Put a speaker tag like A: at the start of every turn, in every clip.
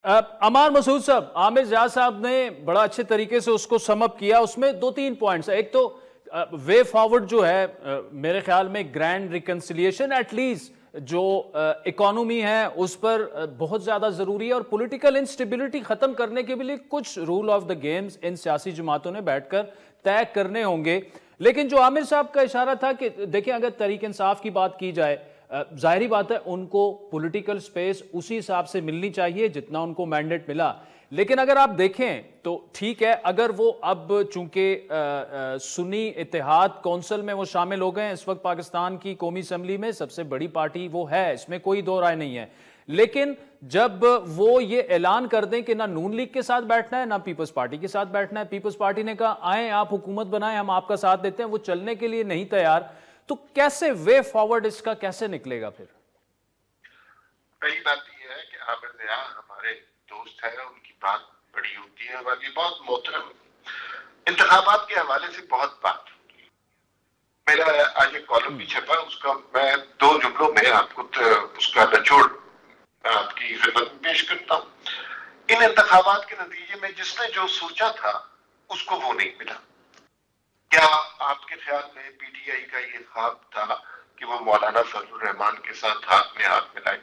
A: अमान मसूद साहब, आमिर जाद साहब ने बड़ा अच्छे तरीके से उसको समअप किया। उसमें दो तीन पॉइंट्स है। एक तो वे फॉरवर्ड जो है, मेरे ख्याल में ग्रैंड रिकंसिलिएशन एटलीस्ट जो इकोनॉमी है उस पर बहुत ज्यादा जरूरी है, और पॉलिटिकल इंस्टेबिलिटी खत्म करने के लिए कुछ रूल ऑफ द गेम्स इन सियासी जमातों ने बैठकर तय करने होंगे। लेकिन जो आमिर साहब का इशारा था कि देखिए, अगर तहरीक इंसाफ की बात की जाए, जाहिर बात है उनको पॉलिटिकल स्पेस उसी हिसाब से मिलनी चाहिए जितना उनको मैंडेट मिला। लेकिन अगर आप देखें तो ठीक है, अगर वो अब चूंकि सुन्नी इत्तेहाद कौंसिल में वो शामिल हो गए हैं, इस वक्त पाकिस्तान की कौमी असम्बली में सबसे बड़ी पार्टी वो है, इसमें कोई दो राय नहीं है। लेकिन जब वो ये ऐलान कर दें कि ना नून लीग के साथ बैठना है ना पीपल्स पार्टी के साथ बैठना है, पीपल्स पार्टी ने कहा आए आप हुकूमत बनाएं, हम आपका साथ देते हैं, वो चलने के लिए नहीं तैयार, तो कैसे वे फॉरवर्ड इसका कैसे निकलेगा फिर?
B: पहली बात यह है कि आमिर ज़िया हमारे दोस्त है, उनकी बात बड़ी होती है, हमारी बहुत मोहतरम। इंतखाबात के हवाले से बहुत बात होती है। मेरा आज एक कॉलम भी छपा, उसका मैं दो जुमलों में आपको उसका निचोड़ आपकी खिदमत में पेश करता हूँ। इन इंतखाबात के नतीजे में जिसने जो सोचा था उसको वो नहीं मिला। क्या आपके ख्याल में पीटीआई का ये ख्वाब था कि वो मौलाना फजलुर रहमान के साथ हाथ में हाथ मिलाए?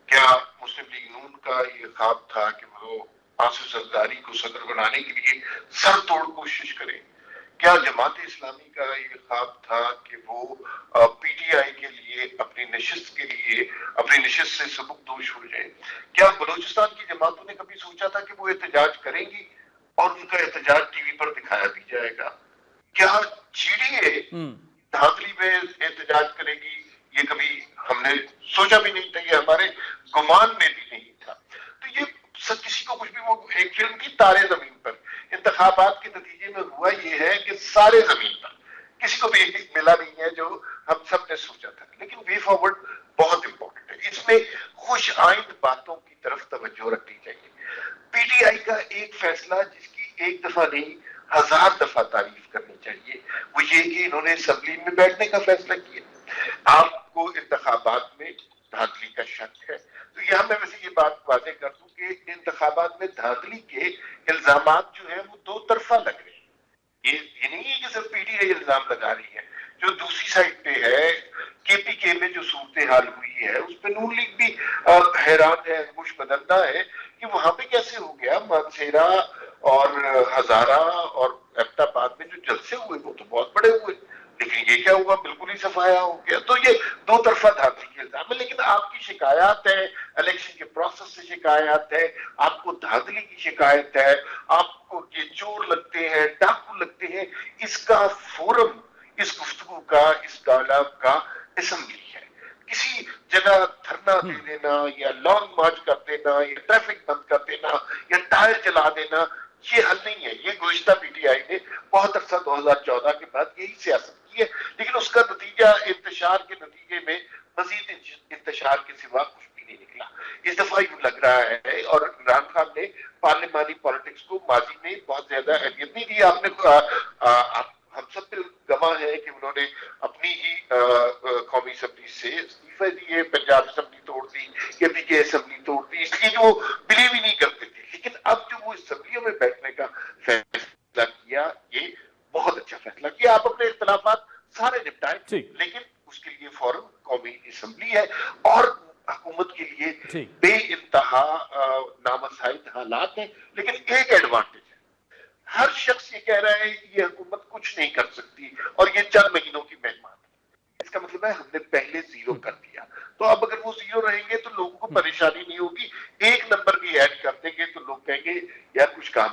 B: क्या मुस्लिम लीग नून का ये ख्वाब था कि वो आसिफ जरदारी को सदर बनाने के लिए सर तोड़ कोशिश करें? क्या जमात इस्लामी का ये ख्वाब था कि वो पीटीआई के लिए अपनी नशिस्त के लिए अपनी नशिस्त से सबकदोश हो जाए? क्या बलूचिस्तान की जमातों ने कभी सोचा था कि वो एहतजाज करेंगी और उनका एहतजाज टीवी पर दिखाया भी जाएगा? क्या जीडीए धांधली में एहतजाज करेगी? ये कभी हमने सोचा भी नहीं था, ये हमारे गुमान में भी नहीं था। तो ये सब किसी को कुछ भी, वो एक फिल्म की तारे जमीन पर, इंतखाबात के नतीजे में हुआ ये है कि सारे जमीन पर किसी को भी मिला नहीं है जो हम सब ने सोचा था। लेकिन वे फॉरवर्ड बहुत इंपॉर्टेंट है, इसमें खुश आइंद बातों की तरफ तवज्जो रखनी चाहिए। पीटीआई का एक फैसला जिसकी एक दफा नहीं 1000 दफा तारीफ करनी चाहिए, वो ये कि इन्होंने असेंबली में बैठने का फैसला किया। आपको इंतखाबात में धांधली का शक है तो यहां मैं वैसे ये बात वाज़ेह कर दूं कि इंतखाबात में धांधली के इल्जामात जो है वो दो तरफा लग रहे हैं। ये नहीं है कि सिर्फ पीटीआई इल्जाम लगा रही है, जो दूसरी साइड पे है केपीके में जो सूरत हाल हुई है उस पर नून लीग भी हैरान है, अंगुश बदलता है कि वहां पे कैसे हो गया। मानसेरा और हजारा और एबटाबाद में जो जलसे हुए वो तो बहुत बड़े हुए, लेकिन ये क्या हुआ, बिल्कुल ही सफाया हो गया। तो ये दो तरफा धांधली के इल्जाम है। लेकिन आपकी शिकायत है, इलेक्शन के प्रोसेस से शिकायत है, आपको धांधली की शिकायत है, आपको ये चोर लगते हैं, डाकू लगते हैं, इसका फोरम, इस गुफ्तगू का, इस डायलॉग का असेंबली है। किसी जगह धरना दे देना या लॉन्ग मार्च कर देना या ट्रैफिक बंद कर देना या टायर जला देना ये हल नहीं है। ये गुज़िश्ता पीटीआई ने बहुत अरसा 2014 के बाद यही सियासत की है, लेकिन उसका नतीजा इंतशार के नतीजे में मजीद इंतशार के सिवा कुछ भी नहीं निकला। इस दफा यूं लग रहा है, और इमरान खान ने पार्लियामानी पॉलिटिक्स को माजी में बहुत ज्यादा अहमियत नहीं दी। आपने हम सब पे गवाह है कि उन्होंने अपनी ही कौमी असम्बली से इस्तीफे दिए, पंजाब असम्बली तोड़ दी, केपीके असम्बली तोड़ दी, इसलिए जो बिलीव ही नहीं करते थे। लेकिन अब जो वो असम्बलियों में बैठने का फैसला किया, ये बहुत अच्छा फैसला किया। आप अपने इख्तलाफात सारे निपटाए, लेकिन उसके लिए फौरन कौमी असम्बली है। और हुकूमत के लिए बे इंतहा नामसाइद हालात है, लेकिन एक एडवांटेज, हर शख्स ये कह रहा है कि ये हुकूमत कुछ नहीं कर सकती और ये चंद महीनों की मेहमान है। इसका मतलब है हमने पहले जीरो कर दिया, तो अब अगर वो जीरो रहेंगे तो लोगों को परेशानी नहीं होगी। एक नंबर भी ऐड कर देंगे तो लोग कहेंगे यार कुछ काम